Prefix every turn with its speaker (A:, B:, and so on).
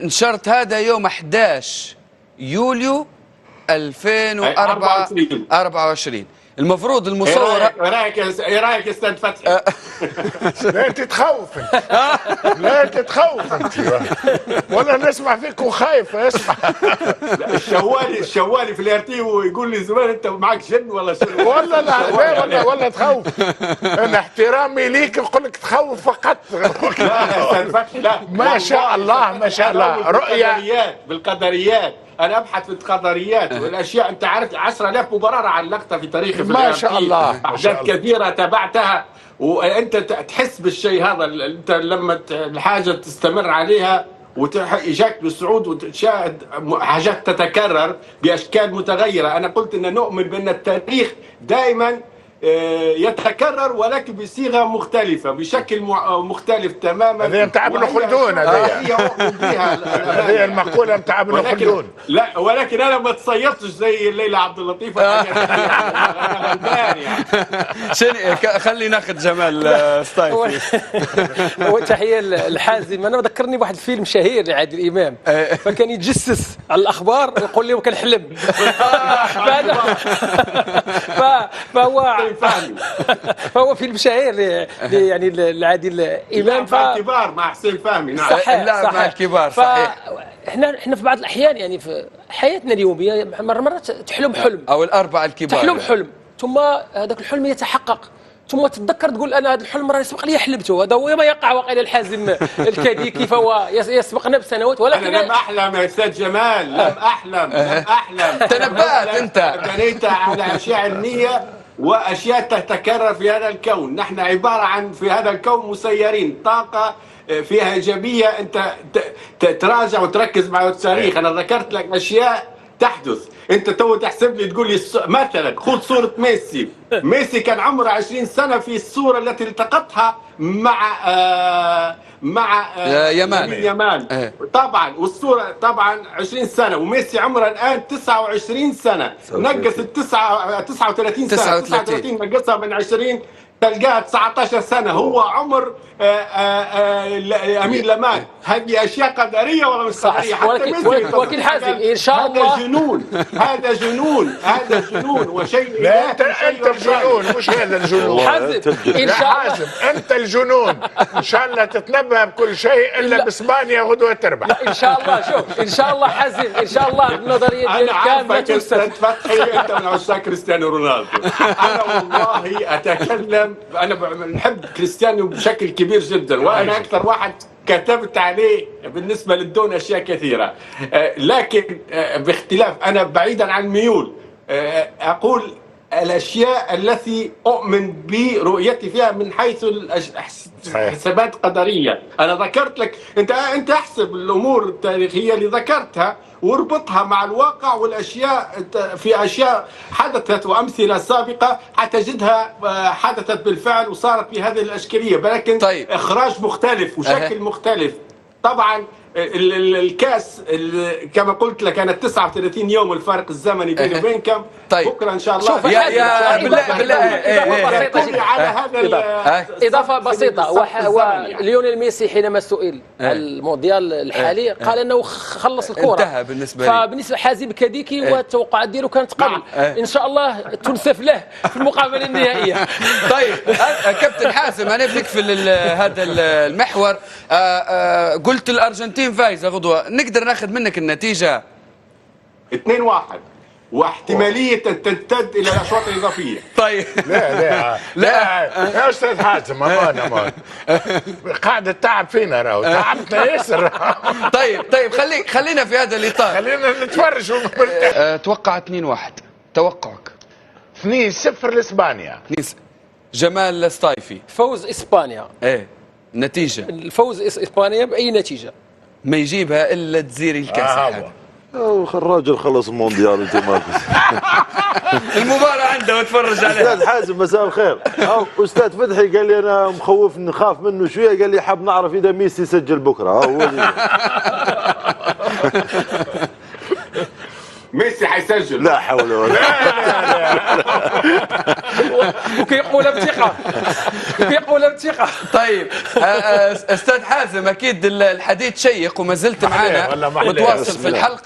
A: نشرت هذا يوم 11 يوليو 2024. المفروض المصورة
B: ايه رايك يا استاذ فتحي؟
C: لا تتخوف انت. لا تتخوف انت ولا نسمع فيك وخايف اسمع.
B: الشوالي في الارتي ويقول لي زمان انت معك جن ولا شنو؟
C: ولا لا ولا تخوف. انا احترامي ليك نقول لك تخوف فقط.
B: لا يا استاذ فتحي لا.
C: ما شاء الله ما شاء الله. رؤيا
B: بالقدريات انا ابحث في القدريات والاشياء. انت عارف 10,000 مباراه علقتها في تاريخي
C: ما شاء الله.
B: احداث كثيره تابعتها وانت تحس بالشيء هذا. انت لما الحاجه تستمر عليها ويجاك بالصعود وتشاهد حاجات تتكرر باشكال متغيره. انا قلت ان نؤمن بان التاريخ دائما يتكرر ولكن بصيغه مختلفه بشكل مختلف تماما.
C: هذه نتاع ابن خلدون. هذه المقوله نتاع ابن خلدون.
B: لا ولكن انا ما تصيرتش زي ليلى عبد اللطيف. انا غلبان يعني.
A: خلي ناخذ جمال سطايفي.
D: وتحيه لحازم. انا ذكرني بواحد فيلم شهير لعادل امام فكان يتجسس على الاخبار ويقول لي وكان حلم. فهو فيلم شهير يعني لعادل امام.
B: مع الكبار مع حسين فهمي. نعم
D: صحيح
A: مع الكبار صحيح.
D: احنا في بعض الاحيان يعني في حياتنا اليوميه مرات تحلم حلم
A: او الاربعه الكبار
D: تحلم حلم ثم هذاك الحلم يتحقق ثم تتذكر تقول انا هذا الحلم راه يسبق لي حلمته. هذا هو ما يقع وقيل الحازم الكديكي فهو يسبقنا بسنوات. ولكن
B: انا لم احلم يا استاذ جمال. لم احلم
A: تنبأت انت.
B: بنيت على اشياء علميه واشياء تتكرر في هذا الكون. نحن عباره عن في هذا الكون مسيرين طاقه فيها ايجابيه. انت تراجع وتركز مع التاريخ. انا ذكرت لك اشياء تحدث. انت تو تحسب لي تقول لي مثلا خذ صوره ميسي كان عمره 20 سنه في الصوره التي التقطها مع يمان. طبعا والصوره طبعا 20 سنه وميسي عمره الان 29 سنه. نقص 39 سنه. 39 نقصها من 20 تلقاها 19 سنه. هو عمر امين لمان. هذه اشياء قدريه ولا مش قدريه؟
D: ولكن حازم ان شاء الله
B: هذا جنون وشيء.
C: لا انت الجنون مش هذا الجنون.
D: حازم ان شاء الله
C: انت الجنون. ان شاء الله تتنبأ بكل شيء الا باسبانيا غدوه تربح.
D: لا ان شاء الله. شوف ان شاء الله حازم ان شاء الله النظريه ديالك كامله
B: تستفاد. فتحي انت من عشاق كريستيانو رونالدو. انا والله اتكلم. انا نحب كريستيانو بشكل كبير جدا وانا اكثر واحد كتبت عليه بالنسبه للدون اشياء كثيره. لكن باختلاف انا بعيدا عن الميول اقول الاشياء التي اؤمن برؤيتي فيها من حيث حسابات قدريه. انا ذكرت لك انت احسب الامور التاريخيه اللي ذكرتها واربطها مع الواقع والاشياء. في اشياء حدثت وامثله سابقه حتجدها حدثت بالفعل وصارت بهذه الاشكاليه ولكن
A: طيب.
B: اخراج مختلف وشكل مختلف. طبعا الكاس كما قلت لك انا 39 يوم الفارق الزمني بيني وبينكم.
A: طيب.
B: بكره ان شاء الله.
D: شوف
A: يا بالله
D: على هذا اضافه بسيطه. وليونيل ميسي حينما سئل المونديال الحالي قال انه خلص الكره
A: انتهى بالنسبه لي.
D: فبالنسبه لحازم كديكي والتوقعات ديالو كانت قبل. ان شاء الله تنسف له في المقابله النهائيه.
A: طيب كابتن حازم انا بدك في هذا المحور قلت الارجنتين فايزه غدوه. نقدر ناخذ منك النتيجه
B: 2-1 واحتماليه ان تمتد الى الاشواط الاضافيه.
A: طيب
C: لا يا استاذ حازم امان قاعد تعب فينا راهو تعبنا ياسر.
A: طيب خلينا في هذا الاطار.
C: خلينا نتفرج ونرتاح.
A: توقع 2-1 توقعك.
C: 2-0 لاسبانيا.
A: جمال السطايفي.
D: فوز اسبانيا.
A: نتيجه
D: الفوز اسبانيا باي نتيجه
A: ما يجيبها الا تزيري الكاس. هذا
E: الراجل خلص المونديال انت ما
A: المباراة عنده وتفرج عليها.
E: استاذ حازم مساء الخير. استاذ فتحي قال لي انا مخوف نخاف منه شويه. قال لي حاب نعرف اذا ميسي سجل بكره. هو
B: ميسي ميسي حيسجل.
E: لا حول ولا
D: وكيقولها بثقه وكيقولها بثقه.
A: طيب استاذ حازم، اكيد الحديث شيق وما زلت معنا
C: ولا محليه.
A: متواصل في الحلقه.